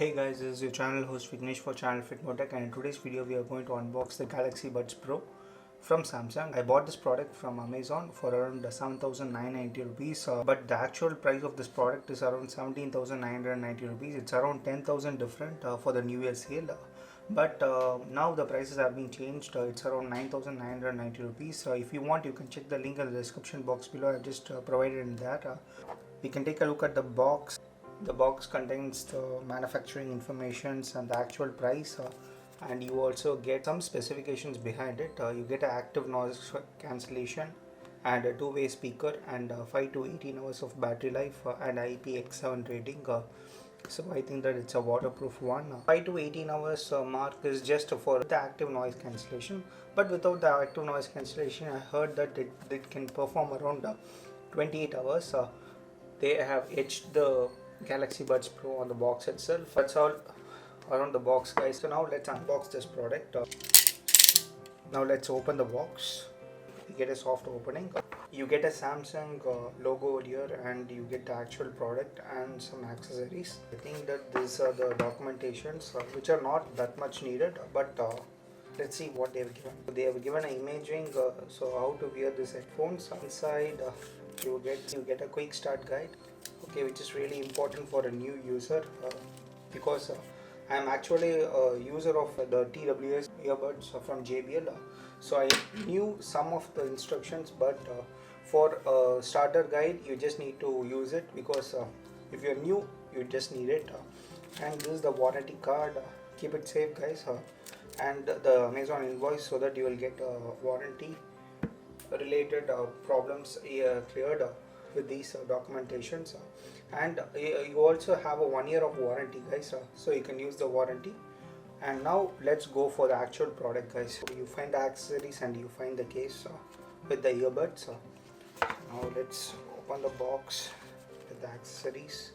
Hey guys, this is your channel host Vignesh for channel Fitmotech, and in today's video we are going to unbox the Galaxy Buds Pro from Samsung. I bought this product from Amazon for around 7,990 rupees, but the actual price of this product is around 17,990 rupees. It's around 10,000 different for the New Year sale. But now the prices have been changed. It's around 9,990 rupees. If you want, you can check the link in the description box below. I just provided in that. We can take a look at the box. The box contains the manufacturing information and the actual price, and you also get some specifications behind it. You get an active noise cancellation and a two-way speaker and 5 to 18 hours of battery life and IPX7 rating. So I think that it's a waterproof one. 5 to 18 hours mark is just for the active noise cancellation, but without the active noise cancellation I heard that it can perform around 28 hours. They have etched the Galaxy Buds Pro on the box itself. That's all around the box, guys. So now let's unbox this product. Now let's open the box. You get a soft opening. You get a Samsung logo here, and you get the actual product and some accessories. I think that these are the documentations which are not that much needed, but let's see what they have given. They have given an imaging, so how to wear these headphones. Inside you get a quick start guide, okay, which is really important for a new user, because I am actually a user of the TWS earbuds from JBL, so I knew some of the instructions, but for a starter guide you just need to use it, because if you're new you just need it. And this is the warranty card. Keep it safe, guys, and the Amazon invoice, so that you will get warranty related problems cleared with these documentations. And you also have a 1 year of warranty, guys, so you can use the warranty. And now let's go for the actual product, guys. So you find the accessories and you find the case with the earbuds. Now let's open the box with the accessories.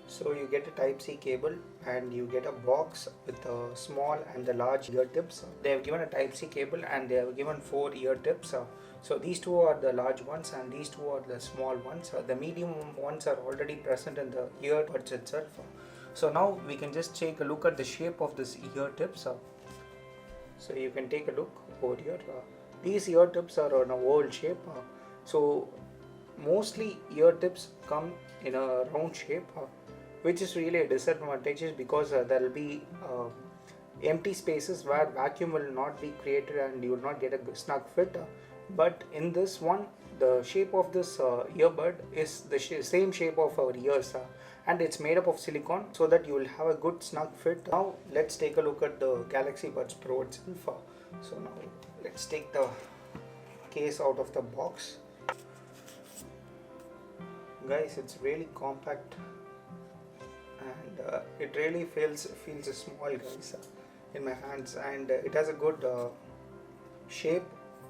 So you get a Type-C cable and you get a box with the small and the large ear tips. They have given a Type-C cable and they have given 4 ear tips. So these two are the large ones and these two are the small ones. The medium ones are already present in the earbuds itself. So now we can just take a look at the shape of this ear tips. So you can take a look over here. These ear tips are on a oval shape. So mostly ear tips come in a round shape, which is really a disadvantage, because there will be empty spaces where vacuum will not be created and you will not get a snug fit. But in this one, the shape of this earbud is the same shape of our ears, and it's made up of silicone, so that you will have a good snug fit. Now let's take a look at the Galaxy Buds Pro itself. So now let's take the case out of the box. Guys, it's really compact and it really feels small, guys, in my hands, and it has a good shape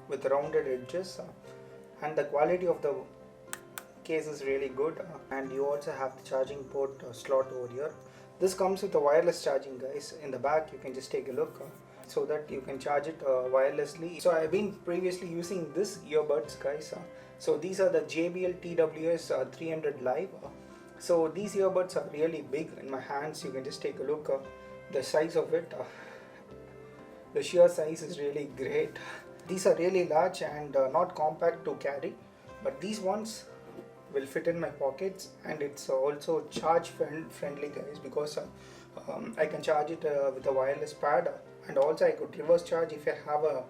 with rounded edges, and the quality of the case is really good. And you also have the charging port slot over here. This comes with a wireless charging, guys. In the back you can just take a look, so that you can charge it wirelessly. So I've been previously using this earbuds, guys. So these are the JBL TWS 300 Live. So these earbuds are really big in my hands. You can just take a look, the size of it, the sheer size is really great. These are really large and not compact to carry, but these ones will fit in my pockets, and it's also charge friendly, guys, because I can charge it with a wireless pad, and also I could reverse charge if I have a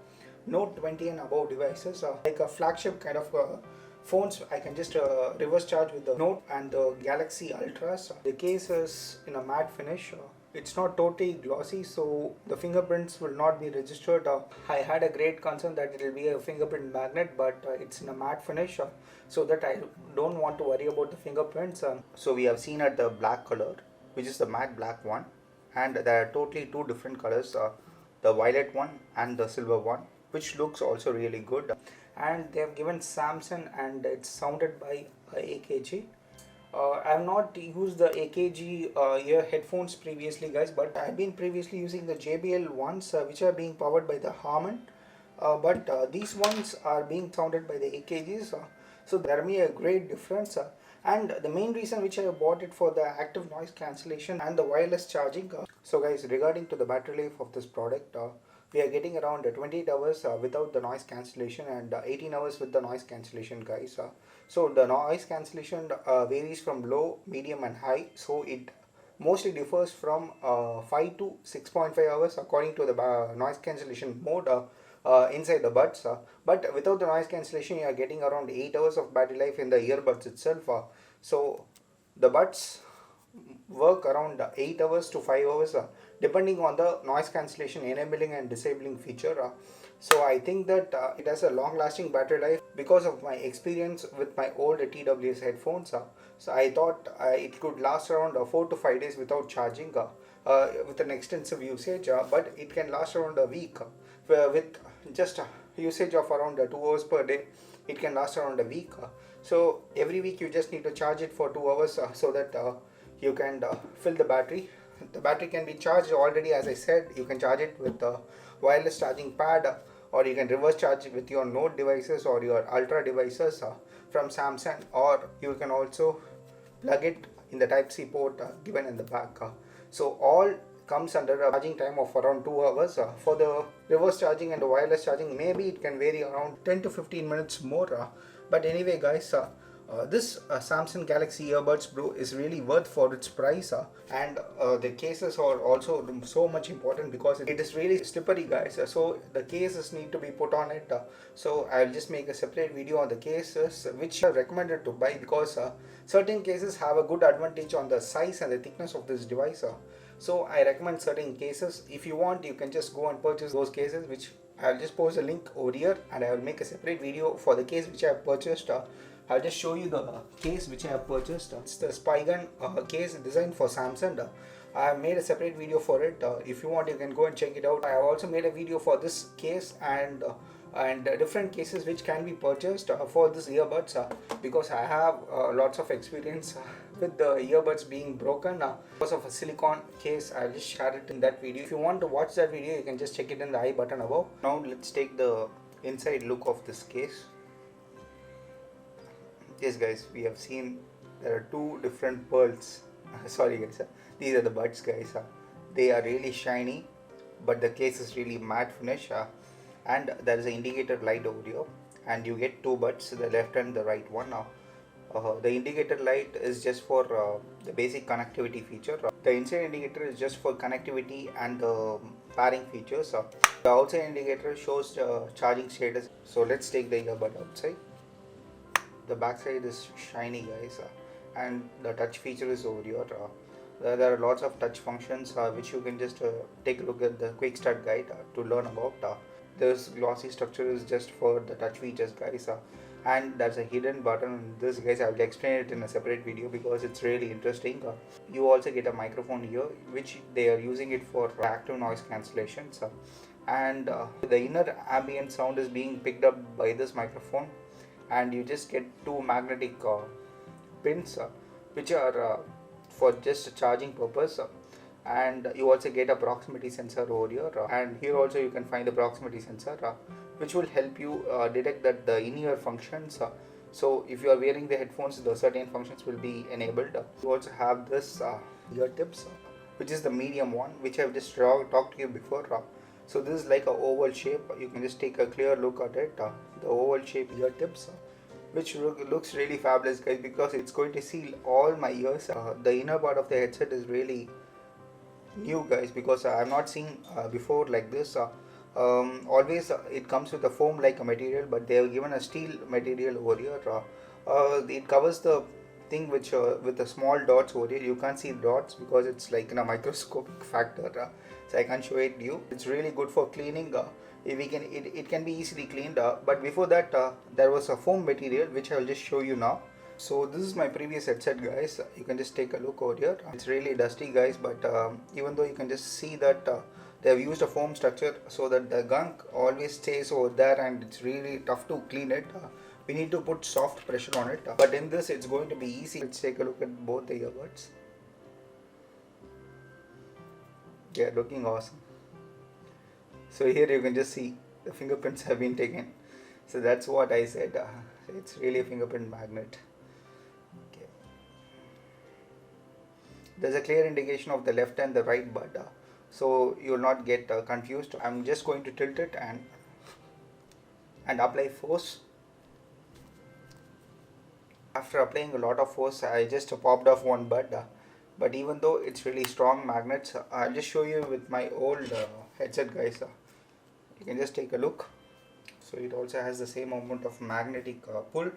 Note 20 and above devices, like a flagship kind of phones. I can just reverse charge with the Note and the Galaxy Ultras. The case is in a matte finish. It's not totally glossy, so the fingerprints will not be registered. I had a great concern that it will be a fingerprint magnet, but it's in a matte finish, so that I don't want to worry about the fingerprints. So we have seen at the black color, which is the matte black one, and there are totally two different colors, the violet one and the silver one, which looks also really good. And they have given Samsung and it's sounded by AKG. I have not used the AKG ear headphones previously, guys, but I have been previously using the JBL ones, which are being powered by the Harman, but these ones are being sounded by the AKGs, so there may be a great difference. And the main reason which I bought it for the active noise cancellation and the wireless charging. So guys, regarding to the battery life of this product, we are getting around 28 hours without the noise cancellation and 18 hours with the noise cancellation, guys. So the noise cancellation varies from low, medium and high, so it mostly differs from 5 to 6.5 hours according to the noise cancellation mode inside the buds. But without the noise cancellation, you are getting around 8 hours of battery life in the earbuds itself. So the buds work around 8 hours to 5 hours depending on the noise cancellation enabling and disabling feature. So I think that it has a long lasting battery life because of my experience with my old TWS headphones. So I thought it could last around 4 to 5 days without charging with an extensive usage, but it can last around a week with just usage of around 2 hours per day. It can last around a week. So every week you just need to charge it for 2 hours so that you can fill the battery. The battery can be charged already, as I said. You can charge it with a wireless charging pad, or you can reverse charge it with your Note devices or your Ultra devices from Samsung, or you can also plug it in the Type-C port given in the back. So all comes under a charging time of around 2 hours. For the reverse charging and the wireless charging, maybe it can vary around 10 to 15 minutes more. But anyway guys, this Samsung Galaxy Earbuds Pro is really worth for its price, and the cases are also so much important because it is really slippery, guys. So the cases need to be put on it. So I'll just make a separate video on the cases which are recommended to buy, because certain cases have a good advantage on the size and the thickness of this device. So I recommend certain cases. If you want, you can just go and purchase those cases, which I'll just post a link over here, and I will make a separate video for the case which I have purchased. I'll just show you the case which I have purchased. It's the SPIGEN case designed for Samsung. I have made a separate video for it. If you want, you can go and check it out. I have also made a video for this case and different cases which can be purchased for this earbuds, because I have lots of experience with the earbuds being broken because of a silicone case. I'll just share it in that video. If you want to watch that video, you can just check it in the I button above. Now let's take the inside look of this case. Yes guys, we have seen there are two different pearls. Sorry guys, these are the buds, guys. They are really shiny, but the case is really matte finish, and there is an indicator light over here, and you get two buds, the left and the right one. The indicator light is just for the basic connectivity feature. The inside indicator is just for connectivity and the pairing features. The outside indicator shows charging status. So let's take the earbud outside. The back side is shiny, guys, and the touch feature is over here. There are lots of touch functions which you can just take a look at the quick start guide to learn about. This glossy structure is just for the touch features, guys, and there's a hidden button on this, guys. I will explain it in a separate video because it's really interesting. You also get a microphone here, which they are using it for active noise cancellations, and the inner ambient sound is being picked up by this microphone, and you just get two magnetic pins which are for just charging purpose, and you also get a proximity sensor over here, and here also you can find the proximity sensor which will help you detect that the in-ear functions. So if you are wearing the headphones, the certain functions will be enabled. You also have this ear tips, which is the medium one, which I have just talked to you before. So this is like a oval shape. You can just take a clear look at it. The oval shape ear tips, which looks really fabulous, guys, because it's going to seal all my ears. The inner part of the headset is really new, guys, because I have not seen before like this. Always it comes with a foam like a material, but they have given a steel material over here. It covers the thing which with the small dots over here. You can't see dots because it's like in a microscopic factor, so I can't show it to you. It's really good for cleaning. It can be easily cleaned, but before that there was a foam material which I will just show you now. So this is my previous headset, guys. You can just take a look over here. It's really dusty, guys, but even though you can just see that they have used a foam structure so that the gunk always stays over there, and it's really tough to clean it. We need to put soft pressure on it, but in this it's going to be easy. Let's take a look at both the earbuds. They are looking awesome. So here you can just see the fingerprints have been taken. So that's what I said. It's really a fingerprint magnet. Okay. there's a clear indication of the left and the right bud, so you will not get confused. I'm just going to tilt it and apply force. After applying a lot of force, I just popped off one bud, but even though it's really strong magnets, I'll just show you with my old headset, guys. You can just take a look. So it also has the same amount of magnetic pull.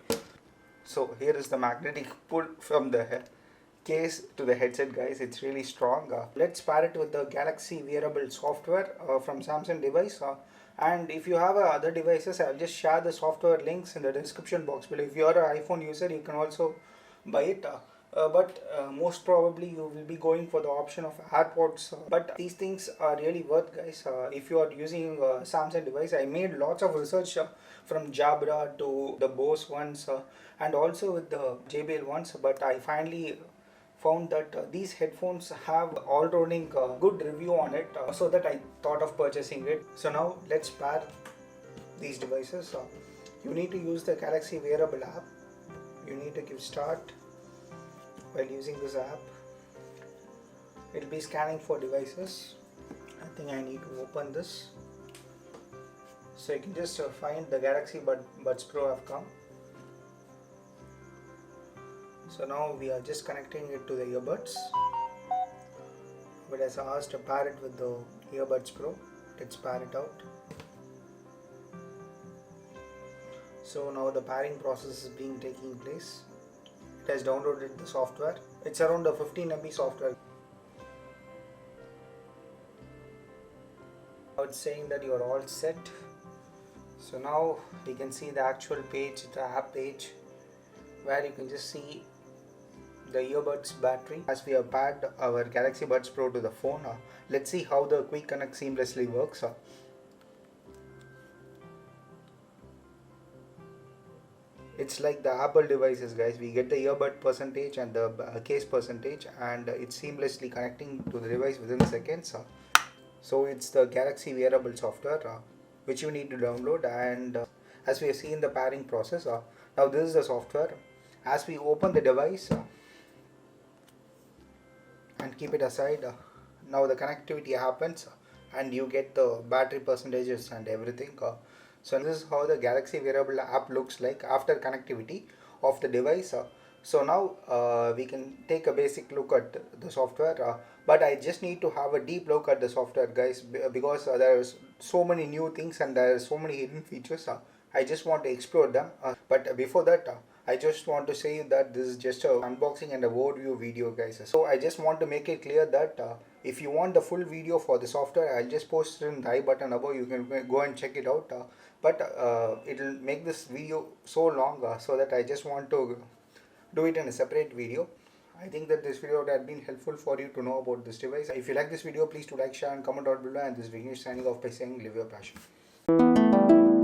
So here is the magnetic pull from the case to the headset, guys. It's really strong. Let's pair it with the Galaxy wearable software from Samsung device. And if you have other devices, I'll just share the software links in the description box below. If you're an iPhone user, you can also buy it. But most probably you will be going for the option of AirPods. But these things are really worth, guys. If you are using a Samsung device, I made lots of research from Jabra to the Bose ones and also with the JBL ones. But I finally found that these headphones have all-rounding good review on it, so that I thought of purchasing it. So now let's pair these devices. You need to use the Galaxy wearable app. You need to give start. While using this app, it will be scanning for devices. I think I need to open this. So you can just find the Galaxy Buds Pro have come. So now we are just connecting it to the earbuds. But as I asked to pair it with the earbuds Pro, let's pair it out. So now the pairing process is taking place. It has downloaded the software. It's around a 15 MB software. Now it's saying that you are all set. So now you can see the actual page, the app page, where you can just see the earbuds battery. As we have paired our Galaxy Buds Pro to the phone, let's see how the quick connect seamlessly works. It's like the Apple devices, guys. We get the earbud percentage and the case percentage, and it's seamlessly connecting to the device within seconds. So it's the Galaxy wearable software which you need to download. And as we have seen the pairing process, now this is the software. As we open the device and keep it aside, now the connectivity happens and you get the battery percentages and everything. So this is how the Galaxy wearable app looks like after connectivity of the device. So now we can take a basic look at the software, but I just need to have a deep look at the software, guys, because there are so many new things and there are so many hidden features. I just want to explore them, but before that I just want to say that this is just an unboxing and a overview video, guys. So I just want to make it clear that if you want the full video for the software, I'll just post it in the I button above. You can go and check it out, but it will make this video so long, so that I just want to do it in a separate video. I think that this video would have been helpful for you to know about this device. If you like this video, please do like, share and comment down below. And this is Vignesh signing off by saying live your passion.